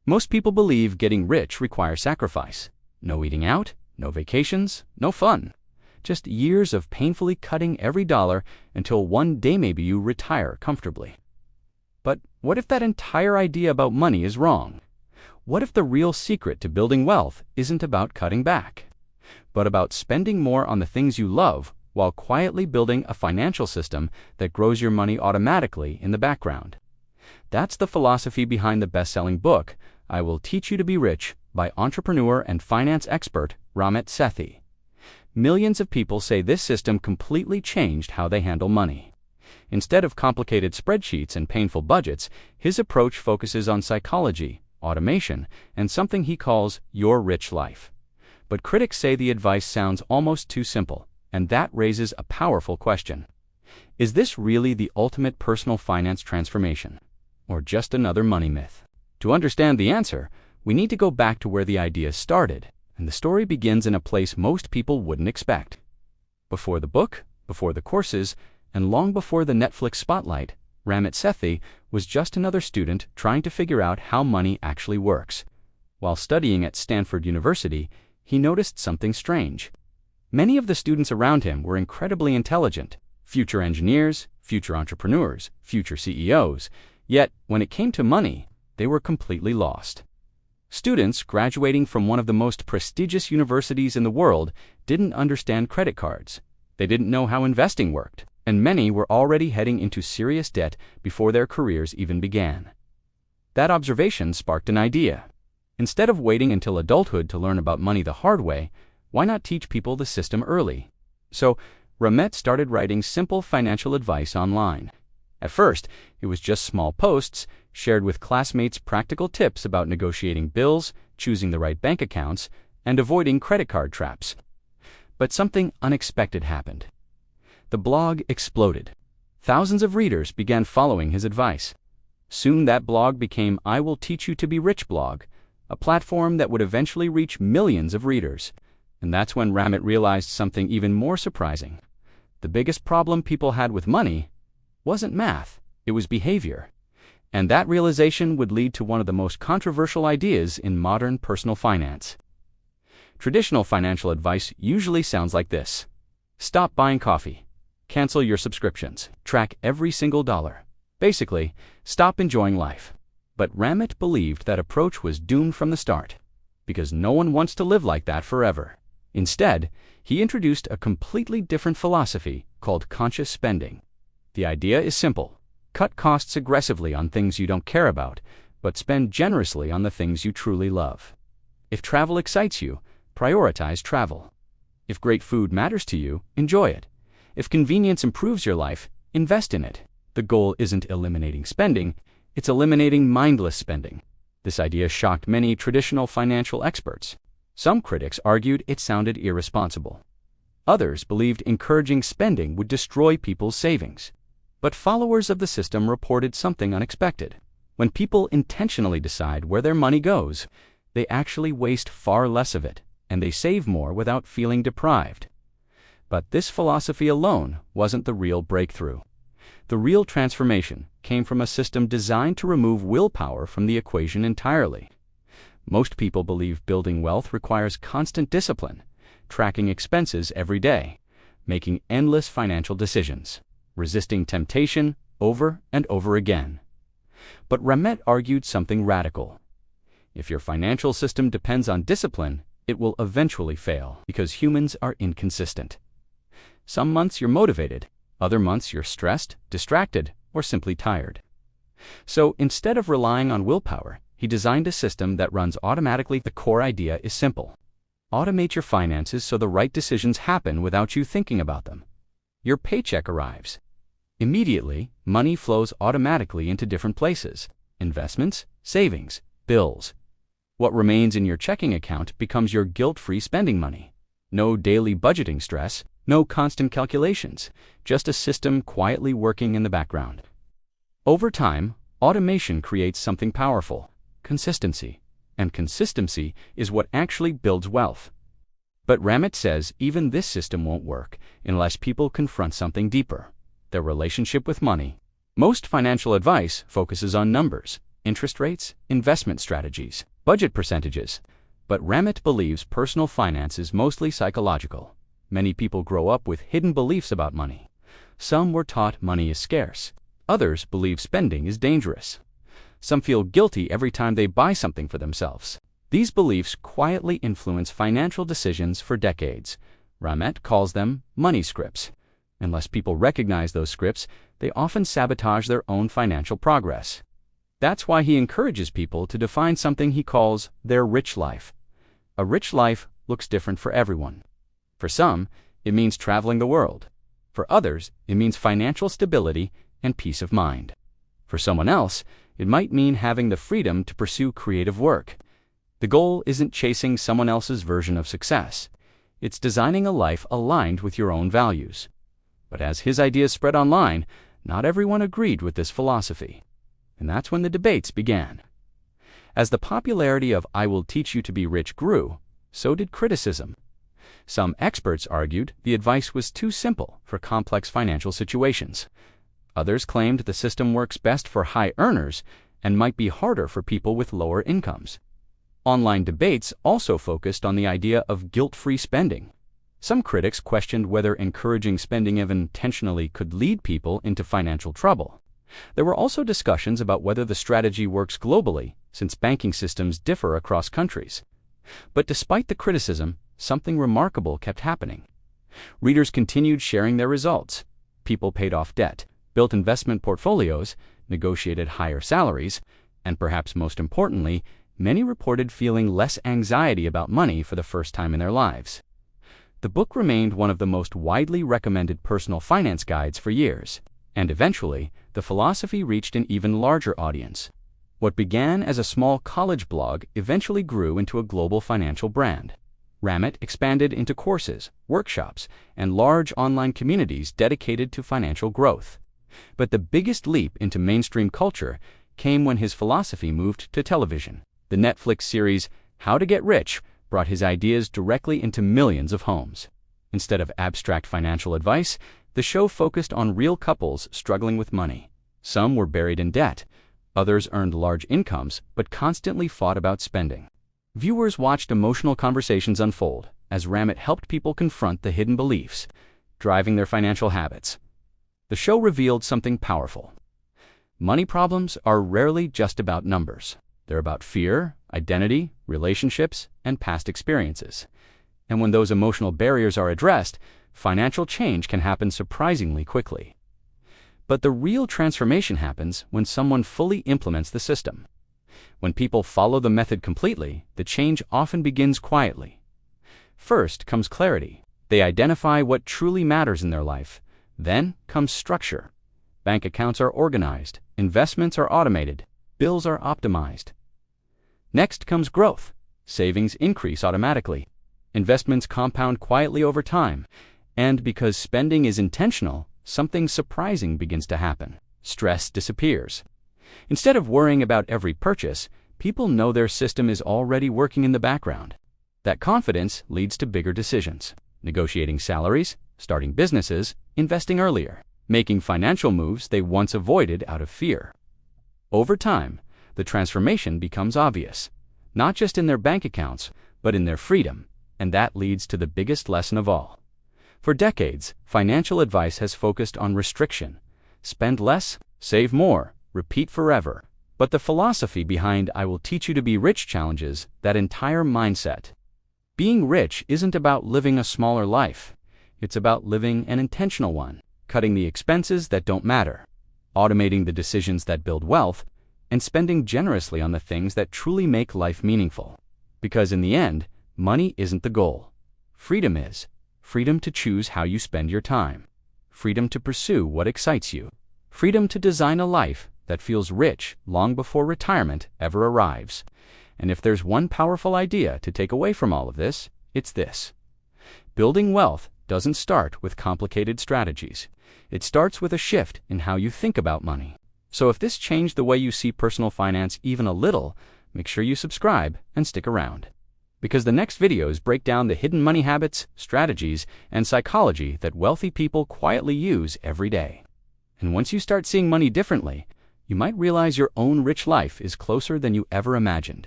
Most people believe getting rich requires sacrifice. No eating out, no vacations, no fun. Just years of painfully cutting every dollar until one day maybe you retire comfortably. But what if that entire idea about money is wrong? What if the real secret to building wealth isn't about cutting back, but about spending more on the things you love while quietly building a financial system that grows your money automatically in the background? That's the philosophy behind the best-selling book, I Will Teach You to Be Rich, by entrepreneur and finance expert Ramit Sethi. Millions of people say this system completely changed how they handle money. Instead of complicated spreadsheets and painful budgets, his approach focuses on psychology, automation, and something he calls your rich life. But critics say the advice sounds almost too simple, and that raises a powerful question. Is this really the ultimate personal finance transformation, or just another money myth? To understand the answer, we need to go back to where the idea started, and the story begins in a place most people wouldn't expect. Before the book, before the courses, and long before the Netflix spotlight, Ramit Sethi was just another student trying to figure out how money actually works. While studying at Stanford University, he noticed something strange. Many of the students around him were incredibly intelligent, future engineers, future entrepreneurs, future CEOs, yet when it came to money, they were completely lost. Students graduating from one of the most prestigious universities in the world didn't understand credit cards. They didn't know how investing worked, and many were already heading into serious debt before their careers even began. That observation sparked an idea. Instead of waiting until adulthood to learn about money the hard way, why not teach people the system early? So, Ramit started writing simple financial advice online. At first, it was just small posts shared with classmates practical tips about negotiating bills, choosing the right bank accounts, and avoiding credit card traps. But something unexpected happened. The blog exploded. Thousands of readers began following his advice. Soon that blog became I Will Teach You to Be Rich blog, a platform that would eventually reach millions of readers. And that's when Ramit realized something even more surprising. The biggest problem people had with money wasn't math, it was behavior. And that realization would lead to one of the most controversial ideas in modern personal finance. Traditional financial advice usually sounds like this. Stop buying coffee. Cancel your subscriptions. Track every single dollar. Basically, stop enjoying life. But Ramit believed that approach was doomed from the start, because no one wants to live like that forever. Instead, he introduced a completely different philosophy called conscious spending. The idea is simple. Cut costs aggressively on things you don't care about, but spend generously on the things you truly love. If travel excites you, prioritize travel. If great food matters to you, enjoy it. If convenience improves your life, invest in it. The goal isn't eliminating spending, it's eliminating mindless spending. This idea shocked many traditional financial experts. Some critics argued it sounded irresponsible. Others believed encouraging spending would destroy people's savings. But followers of the system reported something unexpected. When people intentionally decide where their money goes, they actually waste far less of it, and they save more without feeling deprived. But this philosophy alone wasn't the real breakthrough. The real transformation came from a system designed to remove willpower from the equation entirely. Most people believe building wealth requires constant discipline, tracking expenses every day, making endless financial decisions, resisting temptation over and over again. But Ramit argued something radical. If your financial system depends on discipline, it will eventually fail, because humans are inconsistent. Some months you're motivated, other months you're stressed, distracted, or simply tired. So instead of relying on willpower, he designed a system that runs automatically. The core idea is simple. Automate your finances so the right decisions happen without you thinking about them. Your paycheck arrives. Immediately, money flows automatically into different places: investments, savings, bills. What remains in your checking account becomes your guilt-free spending money. No daily budgeting stress, no constant calculations, just a system quietly working in the background. Over time, automation creates something powerful: consistency. And consistency is what actually builds wealth. But Ramit says even this system won't work unless people confront something deeper: their relationship with money. Most financial advice focuses on numbers. interest rates, investment strategies, budget percentages. But Ramit believes personal finance is mostly psychological. Many people grow up with hidden beliefs about money. Some were taught money is scarce. Others believe spending is dangerous. Some feel guilty every time they buy something for themselves. These beliefs quietly influence financial decisions for decades. Ramit calls them money scripts. Unless people recognize those scripts, they often sabotage their own financial progress. That's why he encourages people to define something he calls their rich life. A rich life looks different for everyone. For some, it means traveling the world. For others, it means financial stability and peace of mind. For someone else, it might mean having the freedom to pursue creative work. The goal isn't chasing someone else's version of success. It's designing a life aligned with your own values. But as his ideas spread online, not everyone agreed with this philosophy. And that's when the debates began. As the popularity of "I will teach you to be rich" grew, so did criticism. Some experts argued the advice was too simple for complex financial situations. Others claimed the system works best for high earners and might be harder for people with lower incomes. Online debates also focused on the idea of guilt-free spending. Some critics questioned whether encouraging spending intentionally could lead people into financial trouble. There were also discussions about whether the strategy works globally, since banking systems differ across countries. But despite the criticism, something remarkable kept happening. Readers continued sharing their results. People paid off debt, built investment portfolios, negotiated higher salaries, and perhaps most importantly, many reported feeling less anxiety about money for the first time in their lives. The book remained one of the most widely recommended personal finance guides for years, and eventually, the philosophy reached an even larger audience. What began as a small college blog eventually grew into a global financial brand. Ramit expanded into courses, workshops, and large online communities dedicated to financial growth. But the biggest leap into mainstream culture came when his philosophy moved to television. The Netflix series How to Get Rich brought his ideas directly into millions of homes. Instead of abstract financial advice, the show focused on real couples struggling with money. Some were buried in debt. Others earned large incomes but constantly fought about spending. Viewers watched emotional conversations unfold as Ramit helped people confront the hidden beliefs driving their financial habits. The show revealed something powerful. Money problems are rarely just about numbers. They're about fear, identity, relationships, and past experiences. And when those emotional barriers are addressed, financial change can happen surprisingly quickly. But the real transformation happens when someone fully implements the system. When people follow the method completely, the change often begins quietly. First comes clarity. They identify what truly matters in their life. Then comes structure. Bank accounts are organized, investments are automated, bills are optimized. Next comes growth. Savings increase automatically. Investments compound quietly over time. And because spending is intentional, something surprising begins to happen. Stress disappears. Instead of worrying about every purchase, people know their system is already working in the background. That confidence leads to bigger decisions. Negotiating salaries, starting businesses, investing earlier, making financial moves they once avoided out of fear. Over time, the transformation becomes obvious, not just in their bank accounts, but in their freedom, and that leads to the biggest lesson of all. For decades, financial advice has focused on restriction. Spend less, save more, repeat forever. But the philosophy behind "I will teach you to be rich" challenges that entire mindset. Being rich isn't about living a smaller life. It's about living an intentional one, cutting the expenses that don't matter, automating the decisions that build wealth, and spending generously on the things that truly make life meaningful. Because in the end, money isn't the goal. Freedom is. Freedom to choose how you spend your time. Freedom to pursue what excites you. Freedom to design a life that feels rich long before retirement ever arrives. And if there's one powerful idea to take away from all of this, it's this. Building wealth doesn't start with complicated strategies. It starts with a shift in how you think about money. So if this changed the way you see personal finance even a little, make sure you subscribe and stick around. Because the next videos break down the hidden money habits, strategies, and psychology that wealthy people quietly use every day. And once you start seeing money differently, you you might realize your own rich life is closer than you ever imagined.